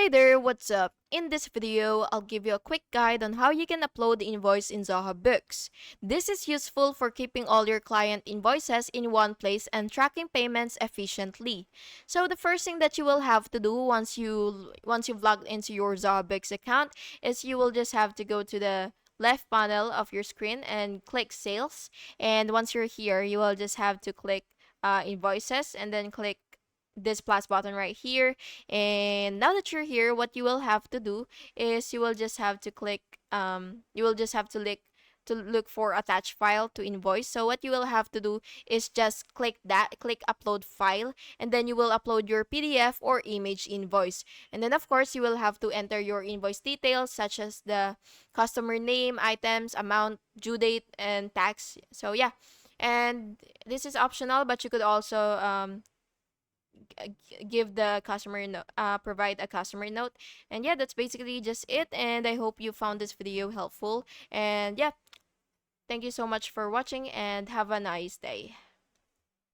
Hey there, what's up? In this video, I'll give you a quick guide on how you can upload the invoice in Zoho Books. This is useful for keeping all your client invoices in one place and tracking payments efficiently. So the first thing that you will have to do once you've logged into your Zoho Books account is you will just have to go to the left panel of your screen and click sales. And once you're here, you will just have to click invoices and then click this plus button right here. And now that you're here, what you will have to do is you will just have to click you will just have to look for attach file to invoice. So what you will have to do is just click upload file, and then you will upload your PDF or image invoice. And then of course you will have to enter your invoice details such as the customer name, items, amount, due date, and tax. So yeah. And this is optional, but you could also give the customer provide a customer note. And yeah, that's basically just it, and I hope you found this video helpful. And yeah, thank you so much for watching and have a nice day.